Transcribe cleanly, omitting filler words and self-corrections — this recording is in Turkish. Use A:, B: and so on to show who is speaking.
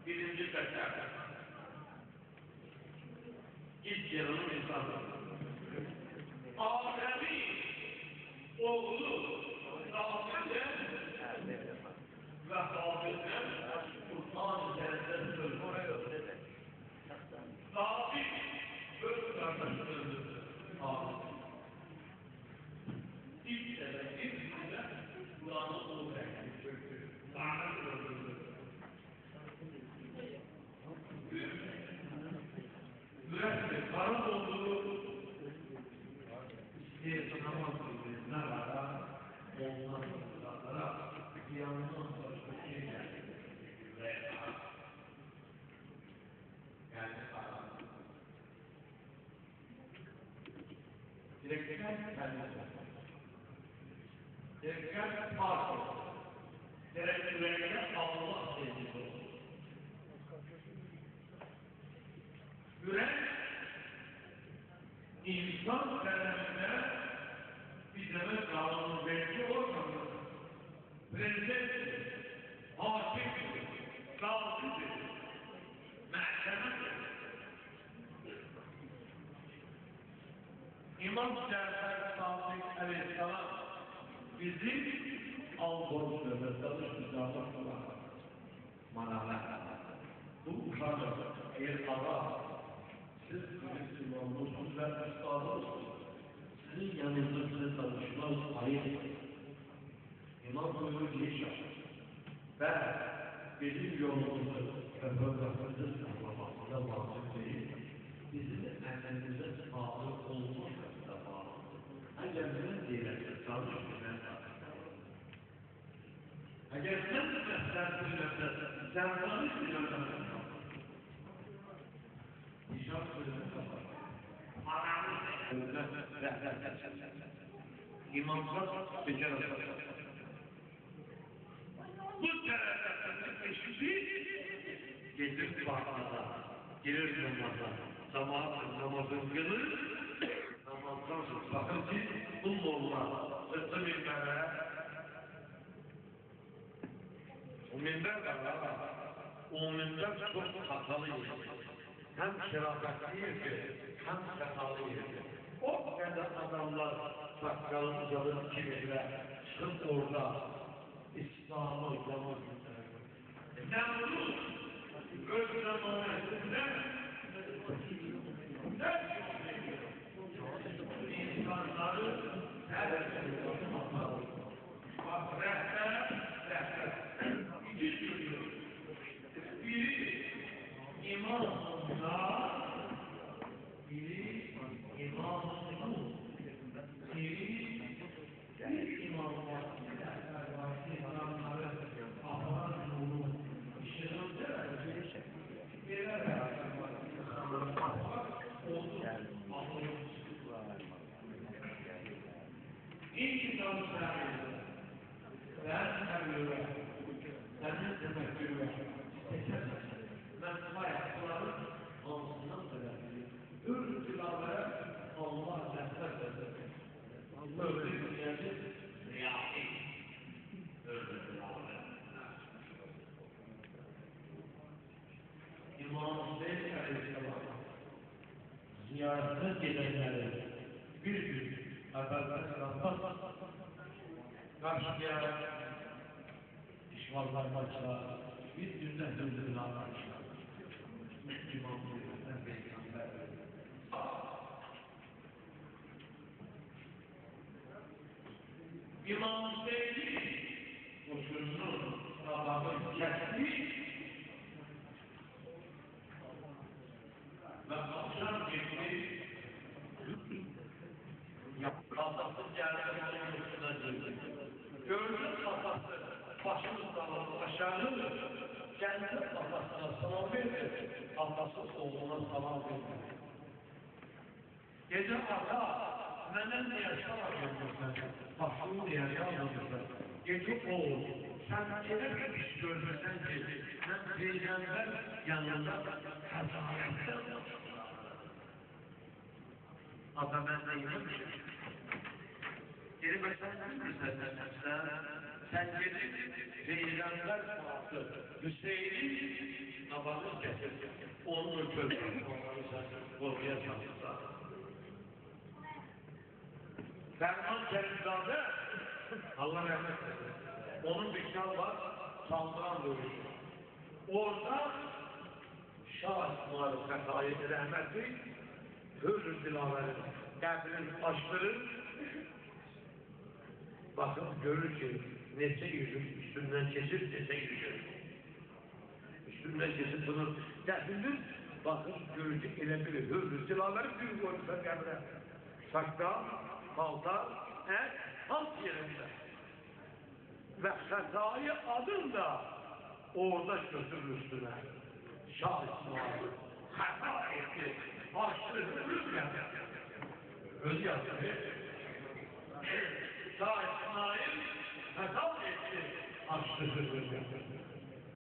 A: Birinci sefer. İlk yarının insanı. Adem'i oğlu Rabbim'den ve Rabbim'den Kur'an üzerinden söylüyor. Rabbim öz kardeşlerini Adem. İlk sebebi Kur'an'ı oğlu çöktü. Tanrı öldürdü. Mürekkep, karan olduğu isteye sanamaz gibi ne var? Ondan sonra yanından başka şey geldi. Yani karan. Direktler kendisi. Direktler parti. Direktlerine Allah sevgisi olur. Yürek, insan kaleminde bir demet kanunu belki olmadı. Prezident, hakim, savcıdır, mahkemedir. İmam Cafer Sadık Aleyhisselam bizim Al-Borçlu ve Danışmışlar'da olan manalar. Bu uşağı eğer ara siz Hristiyan olursunuz ve üstadınızsınız. Sizin yanınızda size tanışmaz hayır. İmam buyuruyor yaşa. Ve bizim yolumuzu ve bölümümüzü sağlamasına bağlı değil. Bizim emmemize sağlık olmasına bağlı. Eğer ben diyerekse tanışmayan eğer sen mesleğinle sen tanışmayan İşaret söylemek İmamlar beceremez. Bu terörlerden eşitliği gelir bağlarda, gelir namaza, namazın kılır, namazdan sonra bakın ki bu molla, sırtı minberlere, o minber var, o minber çok hatalı yer. Hem şerafetli yerdi, hem sekalı yerdi. O kadar adamlar sakalını uzadığı kibirle çıkıp orada İslam'ı yalnız götürür. Nemrut öz zamanında insanları bak rehber iki söylüyor. Biri imamlar, biri imamlar, biri imamlar, imamları Allah'ın yolu işlerinde İlk insanı ben seviyorum, senin temekkürü ben ayakları ağzından söyledim. Ürtülaları Allah nefret eder. Ürtülaları riyâhi. Ürtülaları. İmam Hüseyin Aleyhisselam ziyaretine gelenleri bir gün evvelden kalmaz. Karşıya işvallar başlar. Bir günden hızlı anlaşılır. İmam Hüseyin Peygamber. İmam Hüseyin koşulunu sabahın kesti ve akşam gitti. Kafası geldi üstüne döndü. Gördü kafası başını salladı aşağı. Kendi kafasına salam verdi. Kafası oğluna salam verdi. Gece ata benden niye sağlamıyorsun? Bak şunu niye sağlamıyorsun? Geçip oğul, sen öyle bir iş görmesen ki, sen peygamber yanında hazaretten Ata ben de inanmışım. Geri mesela sen geri peygamber altı Hüseyin'in nabanı getirdin. Onu çözdün. Onları sen korkuya çalışsan. Ferman Kerimzade Allah rahmet eylesin. Onun bir kitabı var. Saldıran dövüşü. Orada Şah İsmail Fetha'yı rahmetli Hürrü Dilaver'in kalbini açtırır. Bakın görür ki nefse yüzün üstünden kesip nefse yüzün. Üstünden kesip bunu definilir. Bakın görür ki elebilir. Hürrü Dilaver'in büyük olursa kalbine. Sakta, balta, et, halk yerinde. Ve Fetha'yı adın da orada götürür üstüne. Şah İsmail hata etti. Açtırır rüzgar. Öz yazdı. Şah İsmail hata etti. Açtırır rüzgar.